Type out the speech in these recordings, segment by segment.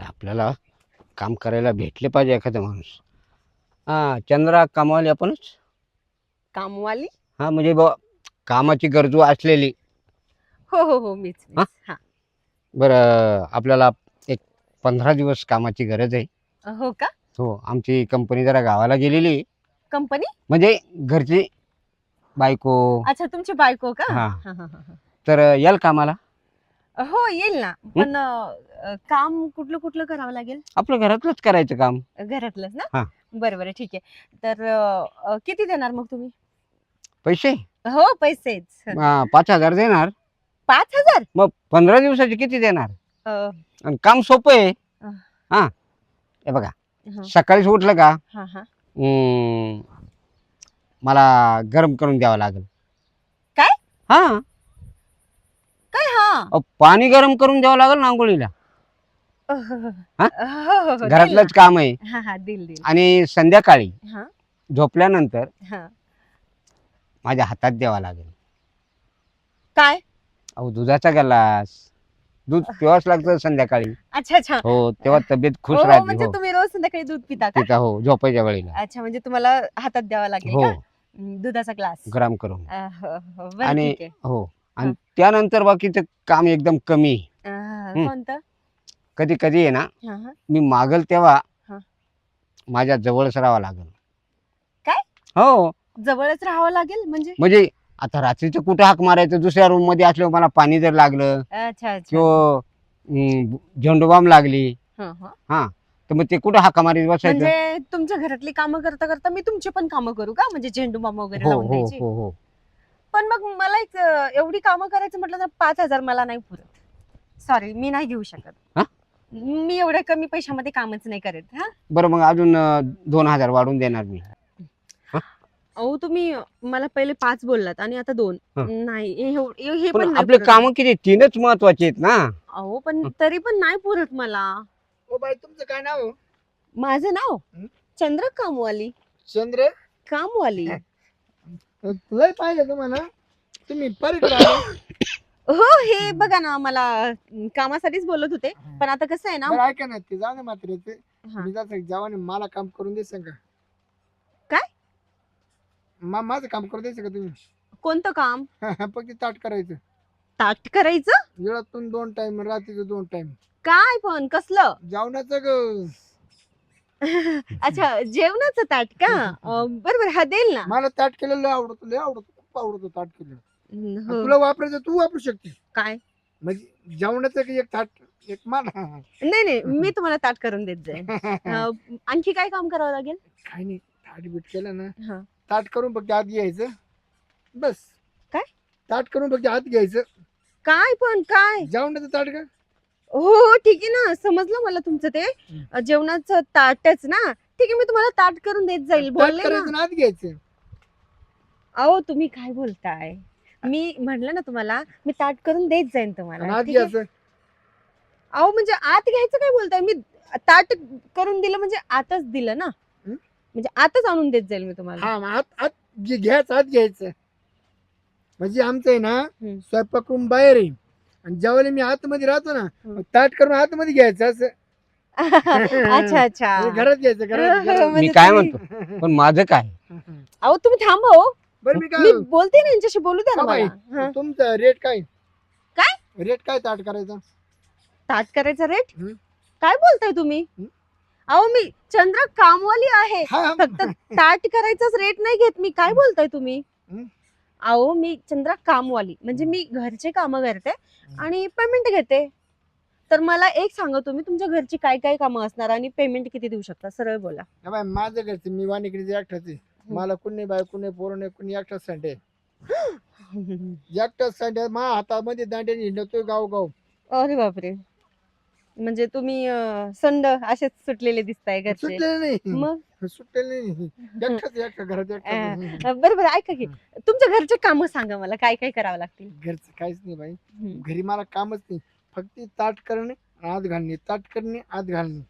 आपल्याला काम करायला भेटले पाहिजे एखादा माणूस. हा, चंद्रा कामवाली आपणच. कामवाली? हा, म्हणजे बुवा कामाची गरजू असलेली. हो हो हो, मीच हा? मीच. हा. बरं, आपल्याला एक 15 दिवस कामाची गरज आहे. हो का? हो, आमची कंपनी जरा गावाला गेलेली आहे. कंपनी? म्हणजे घरची बायको. अच्छा, तुमची बायको का? हा. हा, हा, हा, तर याल कामाला? हा. हो, येईल ना. हं? पण काम कुठलं कुठलं करावं लागेल? आपलं घरातलंच करायचं काम. घरातलंच ना? हा. बरं बरं, ठीक आहे. तर किती देणार मग तुम्ही? पैसे हो, पैसेच. 5,000 देणार. 5,000? मग 15 दिवसाचे किती देणार? अ, आणि काम सोपं आहे. अ, हा, हे बघा, हा, सकाळीच उठलं का हा, हा. मला गरम करून द्यावं लागेल. काय? हा. काय? हा. पाणी गरम करून द्यावं लागेल ना आंघोळीला. हो हो हो, हा? हो, हो, देईल घरातलंच ना. काम आहे. हा हा, देईल. आणि संध्याकाळी हा झोपल्यानंतर हा. माझ्या हातात द्यावा लागेल. काय? अहो, दुधाचा ग्लास. दूध प्यावंच लागतं संध्याकाळी. अच्छा अच्छा. हो, तेव्हा तब्येत खुश हो हो, राहते. म्हणजे हो, तुम्ही रोज संध्याकाळी दूध पिता का? तिथं हो, झोपायच्या वेळेला. अच्छा, म्हणजे तुम्हाला हातात द्यावा लागेल हो, का? दुधाचा ग्लास. गरम करून. हो हो, बरं, आणि ठीक आहे. हो, हा. आणि त्यानंतर बाकीचं काम एकदम कमी. हं. कोणतं? कधी कधी आहे ना, हा हा. मी मागल तेव्हा हा. माझ्या जवळच राहावं लागेल. काय? हो, जवळच राहावं लागेल म्हणजे? म्हणजे आता रात्रीचं कुठं हाक मारायचं, दुसऱ्या रूम मध्ये असल्यावर मला पाणी जर लागलं अच्छा अच्छा. किंवा झेंडूबाम लागली, हा हा. हा, तर मग ते कुठं हाका मारीत बसायचं. म्हणजे तुमच्या घरातली कामं करता करता मी तुमची पण कामं करू का? म्हणजे झेंडू बाम वगैरे हो लावून हो द्यायची? हो हो. पण मग मला एक एवढी कामं करायचं म्हटलं तर 5,000 मला नाही पुरत. सॉरी, मी नाही घेऊ शकत. हा? मी एवढ्या कमी पैशामध्ये कामच नाही करत. हा. बरं, मग अजून 2,000 वाढून देणार मी. हा? अहो, तुम्ही मला पहिले 5 बोललात आणि आता 2. हा. नाही, हे पण पण नाही आपले पुरत काम मला. किती, 3च महत्वाचे आहेत ना. अहो, पण तरी पण नाही पुरत मला. ओ बाई, तुमचं काय नाव? माझं नाव हं? चंद्र कामवाली. चंद्र. कामवाली. लय पाहिजे तुम्हाला. तुम्ही परीकडे आले. हो, हे बघा ना, मला कामासाठीच बोलत होते. पण आता कसं आहे ना. बरं, ऐका ना, ते जाऊ दे मात्र ते. हा. मी जात जेव्हा मला काम करून द्यायचं का? काय? माझं काम करून द्यायचं का तुम्ही? कोणतं काम? फक्त ताट करायचं. ताट करायचं? वेळातून 2 टाइम, रात्रीचं 2 टाइम. काय पण कसलं? जेवणाचं ग. अच्छा, जेवणाचं ताट का? बरोबर, हा देईल ना. मला ताट केलेलं लय आवडतं, लय आवडतं, खूप आवडतं ताट केलेलं. आणि हो. तुला वापरायचं, तू वापरू शकते. काय? म्हणजे जेवणाचं एक ताट, एक मला. नाही नाही, मी तुम्हाला ताट करून देत जाईल. आणखी काय काम करावं लागेल? काही नाही, ताट बीट केलं ना, हा. ताट करून फक्त आत घ्यायचं बस. काय? ताट करून फक्त आत घ्यायचं. काय पण काय? जेवणाचं ताट का? हो हो, ठीक आहे ना, समजलं मला तुमचं ते जेवणाचं ताटच ना. ठीक आहे, मी तुम्हाला ताट करून देत जाईल, ताट बोलले ना. करायचं ना, आत घ्यायचं. अहो, तुम्ही काय बोलताय? मी म्हटलं ना तुम्हाला, मी ताट करून देत जाईन आणि तुम्हाला. आत ठीक आहे? घ्यायचं. अहो, म्हणजे आत घ्यायचं काय बोलताय? मी ताट करून दिलं म्हणजे आतच दिलं ना. हं? म्हणजे आतच आणून देत जाईल मी तुम्हाला. हा, मग आत आत घ्यायचं, आत घ्यायचं. म्हणजे आमचं आहे ना, हं. स्वयंपाक रूम बाहेर आहे आणि ज्यावेळेला मी आतमध्ये राहतो ना, हं. मग ताट करून आतमध्ये घ्यायचं असं. अच्छा अच्छा. म्हणजे घरात घ्यायचं, घरात मी मी काय म्हणतो, पण माझं काय? अहो, तुम्ही थांबा हो. बरं, मी मी काय बोलते ना, यांच्याशी बोलू द्या ना का बाई, मला. हं. तुमचं रेट काय? काय? रेट काय ताट करायचा? ताट करायचा रेट? हं? काय बोलताय तुम्ही? हं? अहो, मी चंद्र कामवाली आहे. हा. फक्त ताट करायचाच रेट नाही घेत मी. काय बोलताय तुम्ही? हं? अहो, मी चंद्र कामवाली म्हणजे मी घरचे कामं करते आणि पेमेंट घेते. तर मला एक सांगा, तुम्ही तुमच्या घरची काय काय कामं असणार आणि पेमेंट किती देऊ शकता? सरळ बोला. हा बाई, माझं घरचं मी वाणिकडे एकटाच आहे. मला कुणी बायको नाही, पोरं नाही, कुणी एकटाच संडे. एकटाच संडे, मा हातामध्ये दांड्याने हिंडतोय गाव. अरे बापरे, म्हणजे तुम्ही संड असेच सुटलेले दिसताय घरचे. सुटलेलं नाही. मग सुटलेलं नाही. एकटा घरात एकटाच. बरोबर, ऐका की, तुमच्या घरचे कामं सांगा मला, काय काय करावं लागतील? घरचं काहीच नाही बाई. हं. घरी मला कामच नाही, फक्त ताट करणे, आत घालणे, ताट करणे, आत घालणे.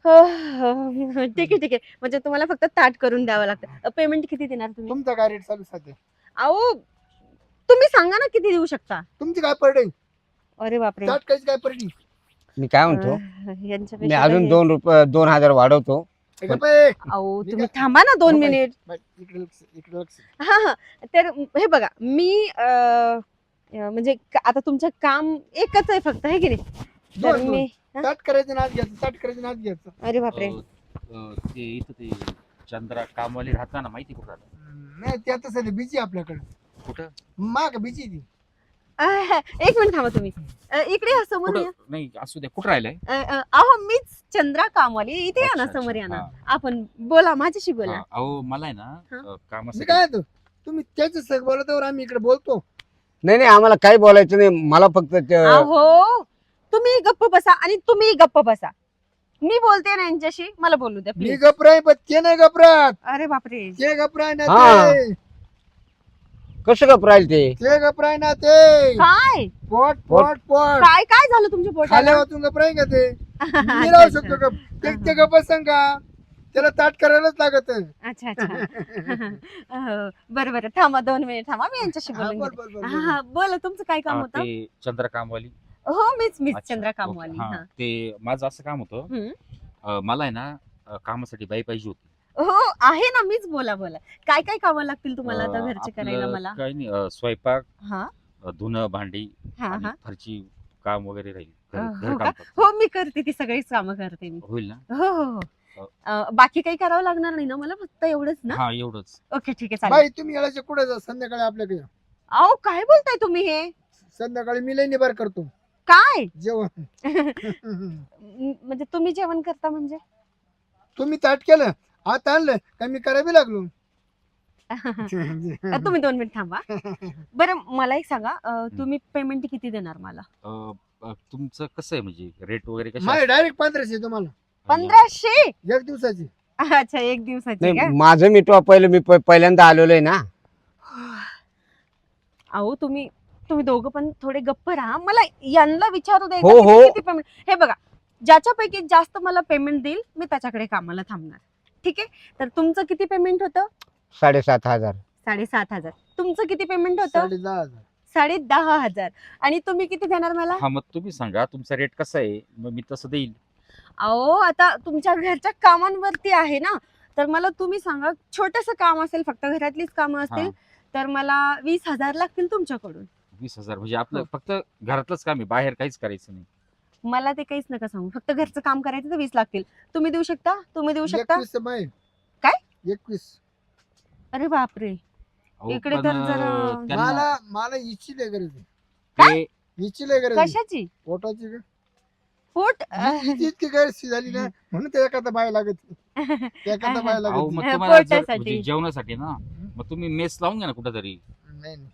हो हो, ठीक आहे ठीक आहे. म्हणजे तुम्हाला फक्त ताट करून द्यावं लागतं. पेमेंट किती देणार तुम्ही? तुमचा काय रेट चालू सध्या? अहो, तुम्ही सांगा ना किती देऊ शकता? तुमची काय पडे? अरे बापरे, ताट काहीच काय पडली? मी काय म्हणतो मी यांच्यापेक्षा अजून काही- 2,000 वाढवतो. हे गप्प आहे. अहो मी तुम्ही काय- थांबा ना 2 हो बाई. मिनिट. बाई, इकडे लक्ष, इकडे लक्ष. हा हा तर हे बघा मी म्हणजे आता तुमचं काम एकच आहे फक्त आहे की नाही तर दोन, मी ताट करायचं नाच घ्यायचं, ताट करायचं नाच घ्यायचं. अरे बापरे ते इथं ते चंद्रा कामवाली राहता ना, माहिती कुठं राहतं? नाही ते आता सध्या बिजी आपल्याकडे. कुठं माग बिजी ती. एक मिनिट थांबा तुम्ही इकडे या समोर कुठं या. नाही असू द्या, कुठं राहिलाय? अहो मीच चंद्रा कामवाली इथे या ना अच्छा, समोर या ना हा. आपण बोला माझ्याशी बोला. हा, अहो मला आहे ना हा. मी कामासाठी काय म्हणतो, तुम्ही त्याच्या सग बोलतावर आम्ही इकडे बोलतो. नाही नाही आम्हाला काही बोलायचं नाही. मला फक्त अहो तुम्ही गप्प बसा आणि तुम्ही गप्प बसा. मी बोलते ना यांच्याशी मला बोलू द्या मी please. गपराय पण ते नाही गपरात. अरे बापरे ते गपराय ना हा. ते. कसं गप राहील ते. ते गपराय ना ते. काय पोट पोट पोट. काय काय झालं तुमच्या पोटाला खाल्या वाचून गपराय का ते. मी राहू शकतो गप. ते गप सांगा त्याला ताट करायलाच लागत. अच्छा अच्छा बरं बरं थांबा 2 मिनिट थांबा मी यांच्याशी हा, बोलून बोल, घेते. बोल, बोल, हा बोल. हा बोला तुमचं काय काम हा, होतं. ते चंद्रा कामवाली. हो मीच अच्छा, चंद्रा ओके, कामवाली हा. हा. ते माझं असं काम होतं, हम्म. मला आहे ना कामासाठी बाई पाहिजे होती. हो आहे ना मीच बोला बोला काय काय कामं लागतील तुम्हाला आता घरचे आपलं करायला मला. काही नाही, स्वयंपाक, हा धुणं भांडी हा आणि हा फरची काम वगैरे राहील. हो घर का? काम फक्त. हो मी करते ती सगळीच कामं करते मी. होईल ना? हो हो हो बाकी काही करावं लागणार नाही ना मला फक्त एवढंच ना. हा, एवढंच. ओके ठीक आहे चालेल. बाई तुम्ही याला कुठे जा संध्याकाळी आपल्याकडे या. अहो काय बोलताय तुम्ही हे संध्याकाळी मी लई निभार करतो काय जेवण. म्हणजे तुम्ही जेवण करता म्हणजे तुम्ही ताट केलं आता आणलं का मी करावी लागलो. तुम्ही 2 मिनिट थांबा. बरं मला एक सांगा तुम्ही पेमेंट किती देणार मला. तुमचं कसं आहे म्हणजे रेट वगैरे कसे माझे डायरेक्ट 1500 तुम्हाला 1500 एक दिवसाची. अच्छा एक दिवसाची का. नाही माझं मिटवा पहिलं. मी पहिल्यांदा आलेलो आहे ना. अहो तुम्ही तुम्ही दोघं पण थोडे गप्प राहा. मला यांना विचारू दे हो, एकदा हो. किती पेमेंट. हे बघा ज्याच्यापैकी जास्त मला पेमेंट देईल मी त्याच्याकडे कामाला थांबणार. ठीक आहे तर तुमचं किती पेमेंट होतं. 7,500. 7,500. तुमचं किती पेमेंट होतं. 10,500. 10,500. आणि तुम्ही किती देणार मला. हा, मग तुम्ही सांगा तुमचा रेट कसा आहे, मग मी तसं देईल. अहो आता तुमच्या घरच्या कामांवरती आहे ना तर मला तुम्ही सांगा छोटंसं काम असेल फक्त घरातलीच कामं असतील हा. तर मला 20,000 लागतील तुमच्याकडून. 20,000 म्हणजे आपलं हो. फक्त घरातलंच काम आहे, बाहेर काहीच करायचं नाही. मला ते काहीच नका सांगू फक्त घरचं काम करायचं तर 20 लागतील. तुम्ही देऊ शकता. तुम्ही देऊ शकता. 21 बाई. काय? 21. अरे बापरे अहो, इकडे पण, तर जरा- मला मला हिची लय गरज आहे. ते हिची लय गरज आहे. कशाची पोटाची ग. पोट हिची इतकी गरज झाली ना म्हणून ते एखादा बाय लागत. एखादा बाय अहो, लागत. मग तुम्हाला जर पोटासाठी. म्हणजे जेवणासाठी ना, मग तुम्ही मेस लावून घ्या ना कुठेतरी. नाही नाही.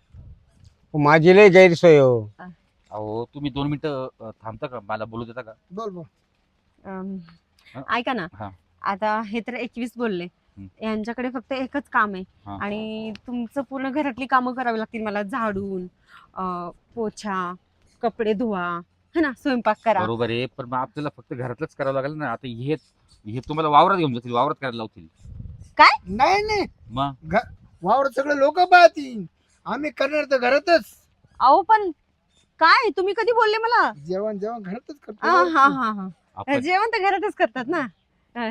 माझी लय गैरसोय हो. अहो तुम्ही 2 मिनिटं थांबता का, मला बोलू देता का? बोल बोल. हा. ऐका ना हा. आता हे तर 21 बोलले यांच्याकडे फक्त एकच काम आहे हा. आणि तुमचं पूर्ण घरातली कामं करावी लागतील मला. झाडून पोछा कपडे धुवा है ना स्वयंपाक करा. बरोबर आहे, पण मग आपल्याला फक्त घरातलंच करावं लागेल ना. आता हे तुम्हाला वावरात घेऊन जातील, वावरात करायला लावतील. नाही नाही मग वावर सगळे लोक पाहतील. आम्ही करणार तर घरातच. अहो पण काय तुम्ही कधी बोलले मला. जेवण जेवण घरातच हा करतो. हा हा हा आपण जेवण तर घरातच करतात ना.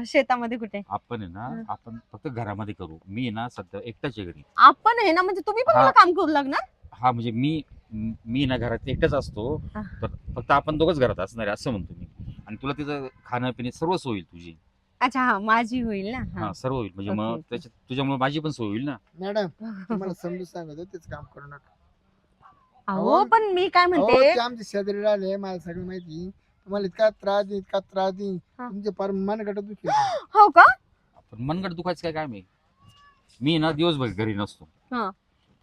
शेतामध्ये कुठे. आपण आहे ना, आपण फक्त घरामध्ये करू. मी आहे ना सध्या एकटाच आहे घरी. आपण आहे ना म्हणजे तुम्ही पण हा. मला काम करू लागणार. हा म्हणजे मी ना घरात एकटाच असतो, हा. तर फक्त आपण दोघंच घरात असणार आहे असं म्हणतो मी. आणि तुला तिचं खाणं पिणे सर्व सोय होईल तुझी. अच्छा हा माझी होईल ना. हा. हा, सर्व होईल म्हणजे ओके, मग ओके. त्याच्यात तुझ्यामुळे माझी पण सोय होईल ना. मॅडम तुम्हाला समजून सांगतो तेच काम करू नका. अहो पण मी काय अहो, म्हणते ते आमचे शेजारी राहिले मला सगळं माहिती. तुम्हाला इतका त्रास देईन इतका त्रास देईन हा. तुमचे फार मन गटत दुखी. हो का. पण मनगट दुखायचं काय काम आहे. मी ना दिवसभर घरी नसतो, हा.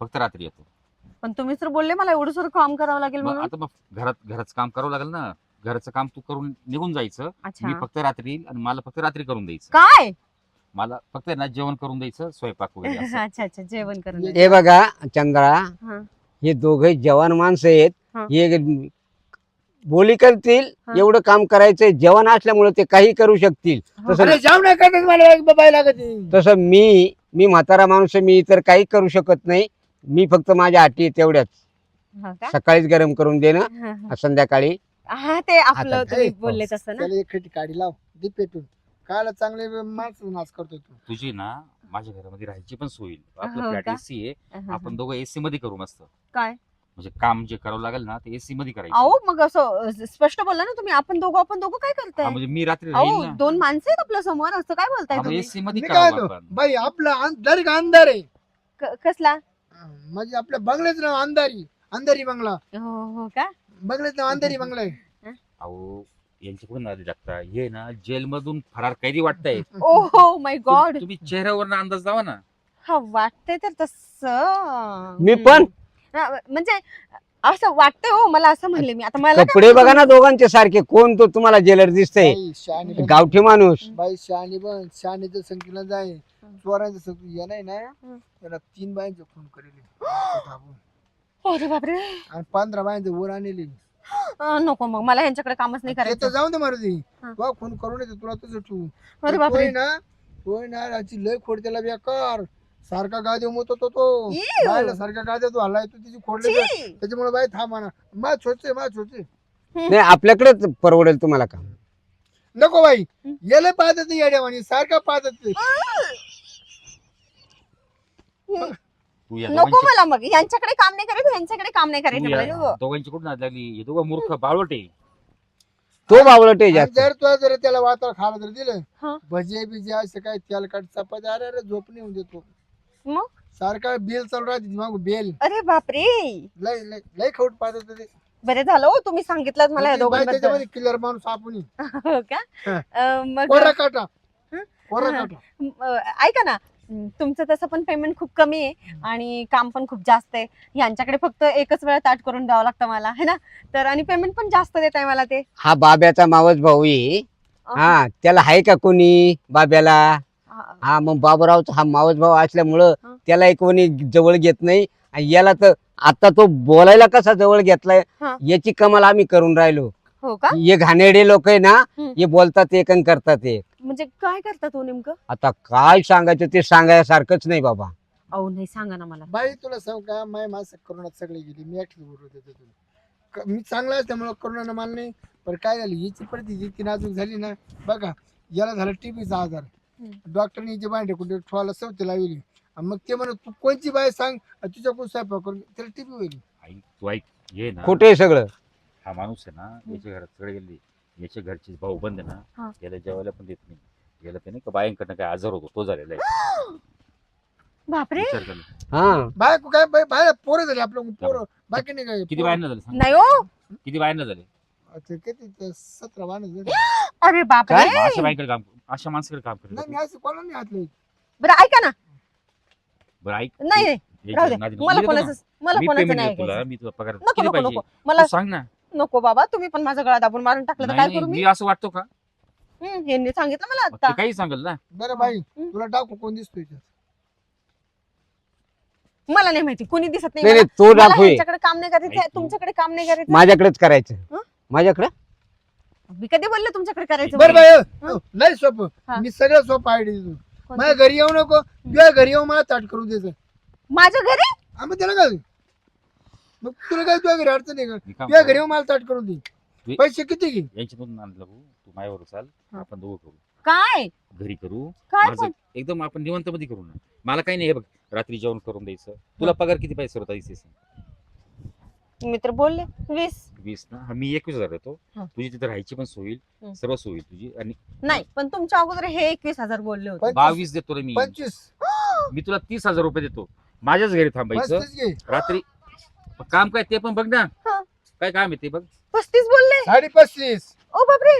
फक्त रात्री येतो. पण तुम्ही तर बोलले मला एवढं सर काम करावं लागेल मग म्हणून. आता मग घराचं काम करावं लागेल ना. घराचं काम तू करून निघून जायचं. अच्छा मी फक्त रात्री येईल आणि मला फक्त रात्री करून द्यायचं. काय. मला फक्त ना जेवण करून द्यायचं, स्वयंपाक वगैरे असं. अच्छा अच्छा जेवण करून ये- द्या. हे बघा चंद्रा हा. हे दोघे जवान माणसं आहेत. हा. हे बोली करतील हा. एवढं काम करायचंय. जवान असल्यामुळे ते काही करू शकतील. हो. तसं अरे जाऊ नाही करत मला एक बाय लागत. तसं मी म्हातारा माणूस आहे. मी इतर काही करू शकत नाही. मी फक्त माझ्या अटी तेवढ्याच हो का? सकाळीच गरम करून देणं हा, हा. संध्याकाळी हा ते आपलं आता- तुम्ही ए, बोलले तसं ना. त्याला एक खटी काढी लाव दे पेटून. कायला चांगले माणसं नाच करतो तू. तुझी ना माझ्या घरामध्ये राहायची पण सोय होईल. आपलं हो फ्लॅट का? एसी आहे, आपण दोघं एसी मध्ये करू मस्त. काय म्हणजे काम जे करावं लागेल ना ते एसी मध्ये करायचं. अहो मग असं स्पष्ट बोलला ना तुम्ही, आपण दोघं काय हा, करताय? म्हणजे मी रात्री राहील अहो ना. 2 माणसं आहेत आपल्या समोर, असं काय बोलताय तुम्ही? एसी मध्ये मी काय करावं तो आपण. बाई आपला डायरेक्ट अंधार आहे. कसला? म्हणजे आपल्या बंगल्याचं नाव अंधारी बंगला. हो का? बंगल्याचं नाव अंधारी बंगला आहे. अहो यांची कुठून नादी लागता, हे ना जेल मधून फरार कैदी वाटताय. Oh my God. तुम्ही चेहऱ्यावर अंदाज लावा ना. हा वाटतंय तर तसं. मी पण म्हणजे असं वाटतंय हो मला, असं म्हणले मी. आता मला काय कपडे बघा ना दोघांचे सारखे. कोण तो तुम्हाला जेलर दिसतंय? बाई शहाणी बन. गावठी माणूस. बाई शहाणी बन. शहाणीचं संख्येला जाय. चोरांचं संख्या ये नाही ना, त्याला 3 बायांचे खून करेल अरे बापरे. आणि 15 बायांचे वर आणले. नको मग, मला ह्यांच्याकडे कामच नाही ते तर करायचं. जाऊन दे मारुती. हा. तुला खून करून येते तुला तुझं ठेवू. अरे बापरे. तोय ना याची लय खोड त्याला बेकार. सारखा गादी मोत होतो तो. Ew. बायला सारखा गाद्या तू हल्लाय तू तिची खोडले छी. त्याच्यामुळे बाई थांब म्हणा. मा छोचे नाही आपल्याकडेच परवडेल तुम्हाला काम. नको बाई. याला पाहत येड्यावानी सारखा पाहत. तू या नको दोघांची- मला मग, यांच्याकडे काम नाही करायचं, यांच्याकडे काम नाही करायचं तू मला. या दोघांची कुठून नाद लागली? हे दोघं मूर्ख बावळट आहे. तो बावळट आहे जास्त. जर तू जर त्याला वातावरण खायला जर दिलं हा. भजे बिजे असं काय तेलकट चपाती अरे झोप नाही होऊन देतो. मग सारखा बेल चालू राहते मग बेल अरे बापरे. लय लय लय खाऊट पाहत ते. बरे झालं हो तुम्ही सांगितलं मला या बाई दोघांबद्दल. त्याच्यामध्ये किल्लर माणूस आपण हो का? हा. मग कोरा काटा हं? कोरा हा. काटा. ऐका ना, तुमचं तसं पण पेमेंट खूप कमी आहे आणि काम पण खूप जास्त आहे. यांच्याकडे फक्त एकच वेळा ताट करून द्यावं लागतं मला, है ना? तर आणि पेमेंट पण जास्त देत आहे मला ते. हा बाब्याचा मावस भाऊ आहे. हा त्याला आहे का कोणी बाब्याला? हा मग बाबूरावचा हा मावस भाऊ असल्यामुळं हा. त्याला एक कोणी जवळ घेत नाही. आणि याला तर आता तो बोलायला कसा जवळ घेतलाय हा. याची कमाल आम्ही करून राहिलो. हो का? हे घाणेरडे लोक आहे ना, हम्म. हे बोलतात एक आणि करतात एक. म्हणजे काय करता तो नेमकं? आता काय सांगायचं ते सांगायसारखंच नाही बाबा. अहो नाही, सांगा ना मला. बाई तुला सांग का माय माणसं करोनात सगळे गेली. मी एकटी बोलत होते तुला. मी चांगला असल्यामुळे करोना मला नाही. पण काय झालं हिची परिस्थिती इतकी नाजूक झाली ना. बघा याला झालं टीबीचा आजार. डॉक्टरने हिची बाय कुठे ठेवायला सवती लावली. आणि मग ते म्हणत तू कोणची बाय सांग तुझ्याकडून स्वयंपाक करून त्याला टीबी होईल. ऐक तू ऐक, ये ना खोटे सगळं. हा माणूस आहे ना, याच्या घरात सगळे गेले. याच्या घरचे भाऊ बंद आहे हा. ना, याला जेवायला पण देत नाही. याला त्याने का बायांकडनं काय आजार होतो तो झालेला आहे. बापरे. विचार कर ना. हा बाय काय बाय बाय पोरं झाली आपलं पोरं बाकी नाही काय. किती बायांना झाले सांग? नाही हो. किती बायांना झाले? अच्छा, किती ते 17 बाण झाली. अरे बापरे. मग अशा बाईकडे काम, अशा माणसाकडे काम नाही करत. मी असं कोणाला नाही हातलं. बरं ऐका ना. बरं ऐक, नाही नाही, याच्या राहू दे. नादी- मला मी देतो ना. कोणाचं मी कोणाचं पेमेंट नाही देतो तुला, ऐकायचं. मी तुला पगार नको किती नको पाहिजे नको मला तू सांग ना. नको बाबा, तुम्ही पण माझा गळा दाबून मारून टाकलं तर नाही काय नाही, करू मी? मी असं वाटतो का? यांनी सांगितलं मला मग आता. ते काही सांगेल ना. बरं बाई तुला टाकू कोण दिसतोय इथं? मला नाही माहिती, कोणी दिसत नाही नाही मला. नाही, तो मला दाखवू यांच्याकडे काम नाही करायचं, ऐक तू. तुमच्याकडे काम नाही करायचं. माझ्याकडेच करायचं. हं? माझ्याकडे मी कधी बोलले तुमच्याकडे करायचं? बरं म्हणून? बाई लय सोपं. हा. मी सगळं सोपं आयडी देतो. कोणतं? माझ्या घरी येऊ नको. तुझ्या घरी येऊ मला ताट करून द्यायचं. माझ्या घरी? आम्ही त्याला काय मग तुला काय तुझ्या घरी अडचण आहे का? मी काम तुझ्या घरी करू. येऊ मला ताट करून दे. वे- पैसे किती घे? यांच्यातून आणलं भाऊ, तू माझ्यावर चाल, आपण दोघं करू, काय घरी करू. काय माझं पण? एकदम आपण निवांत मध्ये करू ना. मला काही नाही, हे बघ रात्री जेवण करून द्यायचं. तुला पगार किती पाहिजे होता? 20 तर बोलले 20 ना. हा, मी 21,000 देतो. हा. तुझी तिथे राहायची पण सोय होईल, हं. सर्व सोय होईल तुझी. आणि नाही, पण तुमच्या अगोदर हे 21,000 बोलले होते. 22 देतो रे मी. 25 मी तुला 30,000 रुपये देतो. माझ्याच घरी थांबायचं 35 घे. रात्री. काम काय ते पण बघ ना. हा. काय काम आहे ते बघ. 35 बोलले. 35.5 ओ बापरे.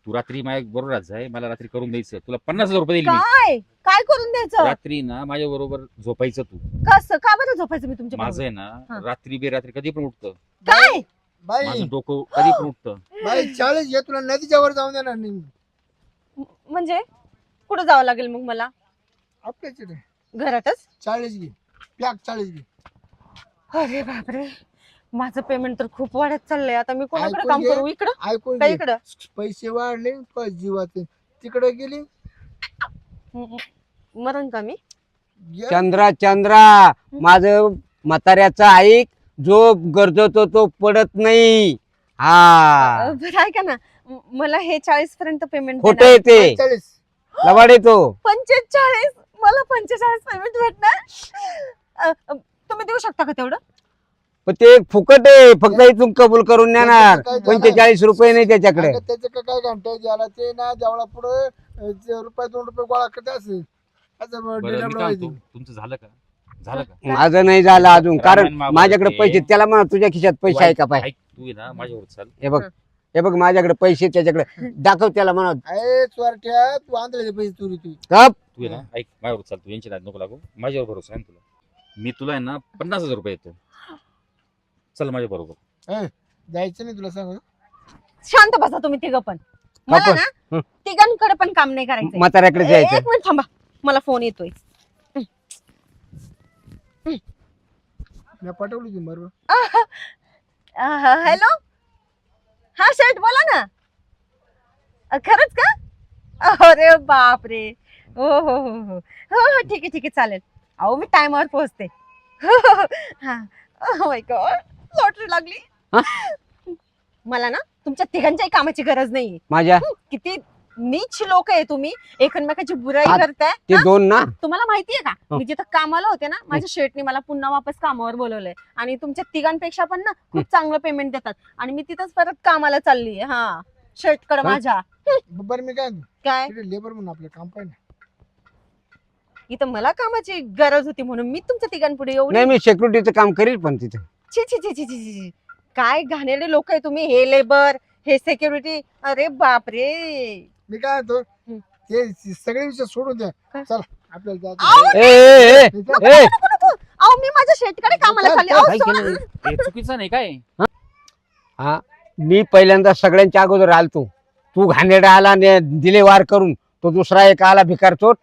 तू रात्री माझ्या बरोबर जाय, मला रात्री करून द्यायचं. तुला 50,000 रुपये देईल मी. काय काय करून द्यायचं? रात्री ना माझ्या बरोबर झोपायचं तू. कसं का बरं झोपायचं मी तुमच्या माझं बरोबर? आहे हा. ना रात्री बेरात्री कधी पण उठतं. काय बाई माझं डोकं कधी पण उठतं. बाई 40 घे तुला नदीच्या वर जाऊन देणार नाही. म्हणजे कुठं जावं लागेल मग मला? आपल्याकडे घरातच? 40 घे. पॅक 40 घे. अरे बापरे, माझं पेमेंट तर खूप वाढत चाललंय. आता मी कोणाकडे ऐकून काम घे. करू? इकडं ऐकून काय घे. इकडं? पैसे वाढले पण जीवाचे तिकडे गेली. मरण का मी? गे- चंद्रा चंद्रा माझं म्हाताऱ्याचं ऐक. जो गरजतो तो पडत नाही. हा बरं ऐका ना, मला हे 40 पर्यंत पेमेंट खोटं येते, 45. लवाड येतो. 45, मला 45 पेमेंट भेटणार. तुम्ही देऊ शकता का तेवढं? पण ते फुकट आहे, फक्त इथून कबूल करून नेणार. काय झालं? 45 रुपये नाही त्याच्याकडे. अगं त्याचं काय घंटा झाला ते ना जेवढा पुढे रुपये 2 रुपये गोळा करते असं असं बरं, डिलर मी काय व्हायचं. म्हणतो, तुमचं झालं का? झालं का? माझं नाही झालं अजून, कारण रामायण महाभारत माझ्याकडे आहे. पैसे, त्याला म्हणा तुझ्या खिशात पैसे आहे का पाय. ऐक, तू आहे ना माझ्यावर चाल. हे बघ माझ्याकडे पैसे, त्याच्याकडे दाखव, त्याला म्हणा अरे चोरट्या तू आंधळे पैसे चोरी तू गप. तू आहे ना ऐक, माझ्यावर चाल. तू यांची नाद नको लागू, माझ्यावर भरोसा आहे ना तुला. मी तुला आहे ना 50,000 रुपये येतो. चल माझ्या बरोबर. जायचं नाही तुला सांग. शांत बसा तुम्ही तिघं पण. मला पण? ना तिघांकडे पण काम नाही करायचं. म्हाताऱ्याकडे जायचं. एक मिनिट थांबा, मला फोन येतोय. मी पाठवली ती बरोबर. हॅलो, हा शेठ बोला ना. खरंच का? अरे बापरे, हो हो हो हो हो हो, ठीक आहे ठीक आहे, चालेल. अहो मी टायमावर पोहोचते. हा, माय गॉड, लॉटरी लागली. मला ना तुमच्या तिघांच्याही कामाची गरज नाहीये. माझ्या किती नीच लोक आहे तुम्ही, एकमेकाची बुराई आ- करताय. ते दोन ना, तुम्हाला माहितीये का, हो. मी जिथं कामाला होते ना, माझ्या शेठने मला पुन्हा वापस कामावर बोलवलंय. आणि तुमच्या तिघांपेक्षा पण ना खूप चांगलं पेमेंट देतात. आणि मी तिथंच परत कामाला चालली आहे. हा, शेठकडे हा? माझ्या. बरं मी काय म्हणतो, काय तिकडे लेबर म्हणून आपलं काम पाहिजे. इथं मला कामाची गरज होती म्हणून मी तुमच्या तिघांपुढे एवढी. नाही मी सिक्युरिटीचं काम करील पण तिथे. छी छी छी छी छी छी. काय घाणेरडे लोक आहे तुम्ही, हे लेबर, हे सिक्युरिटी. अरे बापरे. मी काय म्हणतो हम्म. ते सगळे विषय सोडून द्या. काय? चल आपल्याला जायचं. आहो, ए, ए, ए, मी काय- ए, नको, नको. अहो मी माझ्या शेठकडे कामाला काय- चालली. काय- अहो, काय सोडा. केलं? हे चुकीचं नाही काय? हा, मी पहिल्यांदा सगळ्यांच्या अगोदर आलतो. तू घाणेरडा आला आणि दिले वार करून. तो दुसरा एक आला भिकार चोट,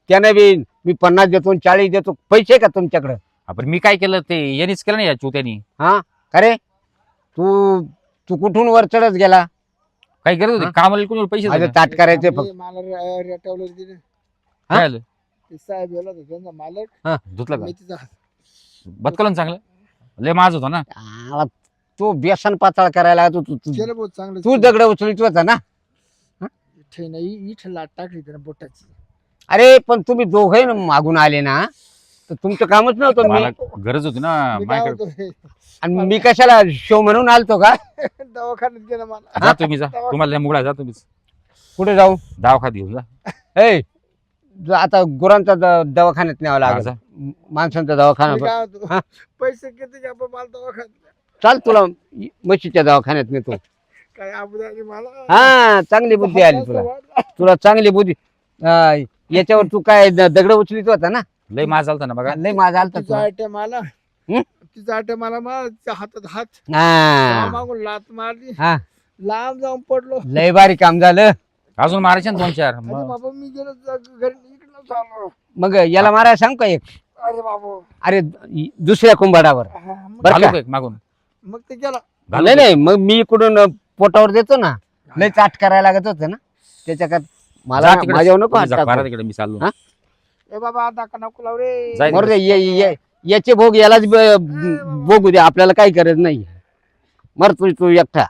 त्याने बी मी 50 देतो आणि 40 देतो. पैसे का तुमच्याकडे? आपण मी काय केलं ते यांनीच केलं नाही या चोत्यानी. हा, अरे तू तू कुठून वर चढत गेला? काय करत होते हा? कामाला कोणी पैसे माझं दिले? ताट करायचे आम्ही- फक्त. मला रेटवलं तिथे काय झालं? ते साहेब गेला होता त्यांचा मालक धुतलं का? मेथीचा बदकलं चांगलं. लय माझ होता ना. आला, तू व्यसन पातळ करायला लागतो. केलं बहुत चांगलं. तू दगड उचलीत होता ना. इथं लाट टाकली त्यानं बोटाची. अरे पण तुम्ही दोघे मागून आले ना, तर तुमचं कामच नव्हतं. मला मी गरज होती ना मी काय माझ्याकडे. म्हणतो, आणि मी कशाला शो म्हणून आलतो का? दवाखान्यात गेला मला. जा तुम्ही जा, तुम्हाला लय मुगळा, जा तुम्हीच कुठे जाऊ? दवाखान्यात घेऊन जा. ए, आता गुरांचा दवाखान्यात न्यावं हा, लागेल. जा. मी माणसांचा दवाखाना. काय म्हणतो, हा? पैसे किती घ्या पण मला दवाखान्यात चाल तुला म्हशीच्या दवाखान्यात नेतो. काय अबुदाबी मला. हा, चांगली बुद्धी आली तुला. तुला चांगली बुद्धी. याच्यावर तू काय दगड उचलीत होता ना? लय माझ आलता ना बघा. लय माझा आलता तिचा तुला. आयटम मला हं? तिचा आयटम मला माझ्या हातात हात हा, मागून लात मारली. हा, लांब जाऊन पडलो. लय भारी काम झालं. अजून मारायचे ना 2-4. अरे बाबा मी गेलो घरी इकडं चाललो. मग याला मारायला सांग का एक? अरे बाबा अरे दुसऱ्या कुंभाडावर. हा, मग- बरं घालू का? का एक मागून? मग ते गेला. घालू नाही का? नाही, मग मी इकडून पोटावर देतो ना. लय चाट करायला लागत होतं ना त्याच्या मला. जा तिकडे. माझ्यावर नको तुम्ही जा, हात मारा टाकू. तिकडे, मी चाललो. हा? ए बाबा आता का नको लावू रे. जाय. मरू दे, याचे भोग यालाच भोगू दे. आपल्याला काही गरज नाही. मर तू एकटा.